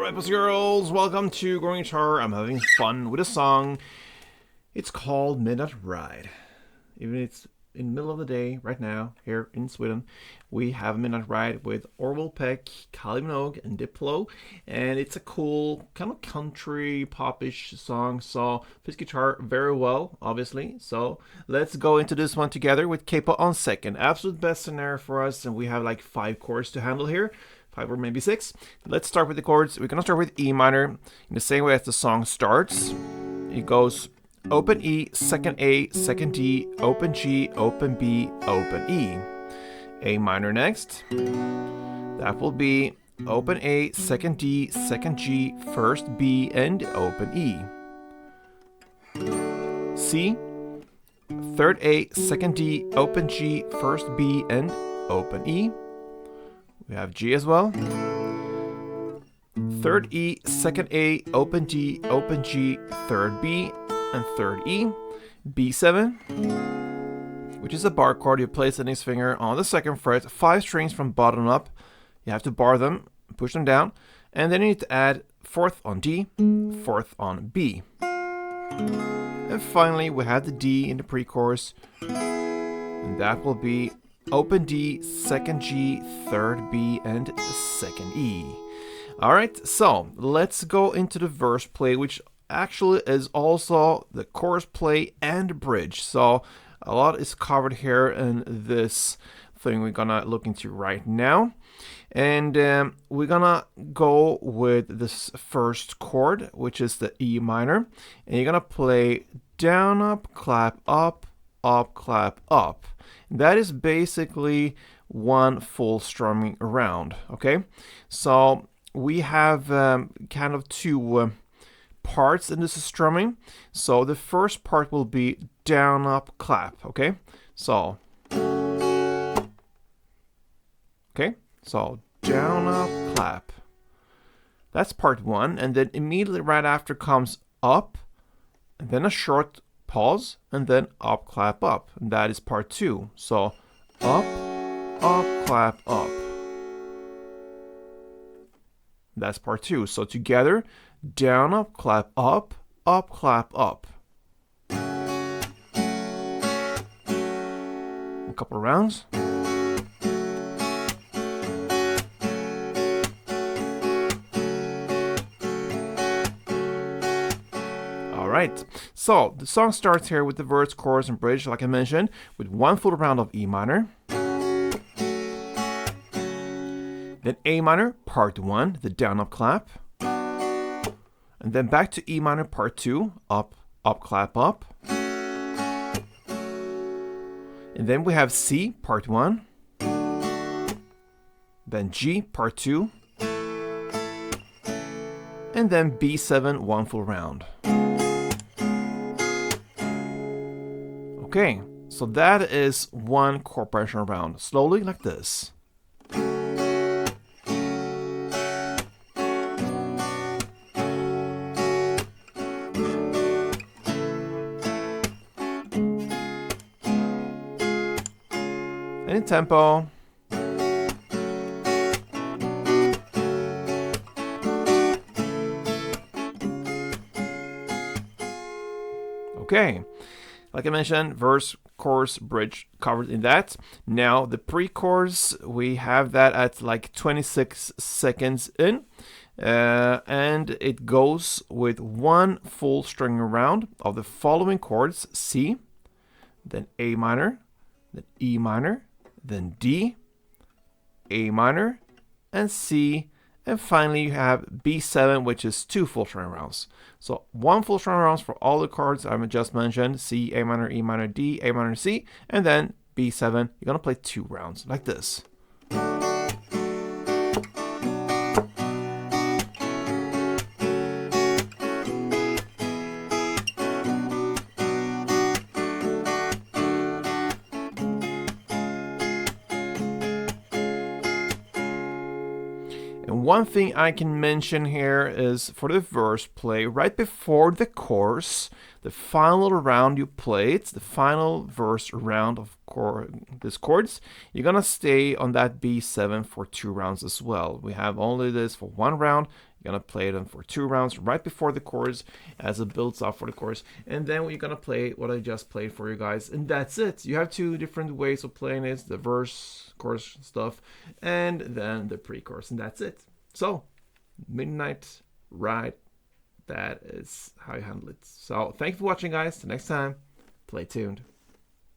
Alright, boys and girls, welcome to Growing Guitar. I'm having fun with a song. It's called Midnight Ride. Even it's in the middle of the day right now here in Sweden, we have Midnight Ride with Orville Peck, Kylie Minogue, and Diplo, and it's a cool kind of country popish song. So plays guitar very well, obviously. So let's go into this one together with capo on second. Absolute best scenario for us, and we have like 5 chords to handle here. 5 or maybe 6. Let's start with the chords. We're gonna start with E minor in the same way as the song starts. It goes open E, second A, second D, open G, open B, open E. A minor next. That will be open A, second D, second G, first B, and open E. C, third A, second D, open G, first B, and open E. We have G as well. Third E, second A, open D, open G, third B, and third E. B7, which is a bar chord. You place the index finger on the second fret, 5 strings from bottom up. You have to bar them, push them down, and then you need to add 4th on D, 4th on B. And finally, we have the D in the pre-chorus, and that will be open D, second G, third B, and second E. Alright, so let's go into the verse play, which actually is also the chorus play and bridge. So a lot is covered here in this thing we're gonna look into right now. And we're gonna go with this first chord, which is the E minor. And you're gonna play down, up, clap, up, clap, up. That is basically one full strumming around, okay? So we have kind of 2 parts in this strumming. So the first part will be down, up, clap, okay? So, okay? So down, up, clap. That's part 1. And then immediately right after comes up, and then a short pause, and then up, clap, up. And that is part 2. So up, clap, up. That's part 2. So together, down, up, clap, up. A couple of rounds. Alright, so the song starts here with the verse, chorus, and bridge, like I mentioned, with 1 full round of E minor. Then A minor, part 1, the down, up, clap. And then back to E minor, part 2, up, clap, up. And then we have C, part 1. Then G, part 2. And then B7, 1 full round. Okay, so that is 1 chord progression round, slowly like this. And in tempo. Okay. Like I mentioned, verse, chorus, bridge covered in that. Now the pre-chorus, we have that at like 26 seconds in. And it goes with 1 full string round of the following chords: C, then A minor, then E minor, then D, A minor, and C. And finally, you have B7, which is 2 full string rounds. So 1 full string rounds for all the chords I've just mentioned: C, A minor, E minor, D, A minor, C, and then B7. You're gonna play 2 rounds like this. One thing I can mention here is for the verse play, right before the chorus, the final round you play, it's the final verse round of these chords, you're gonna stay on that B7 for 2 rounds as well. We have only this for 1 round, You're gonna play them for 2 rounds right before the chorus as it builds up for the chorus. And then you're gonna play what I just played for you guys. And that's it. You have 2 different ways of playing it, the verse, chorus stuff, and then the pre-chorus, and that's it. So, Midnight Ride, that is how you handle it. So, thank you for watching, guys. Till next time, play tuned.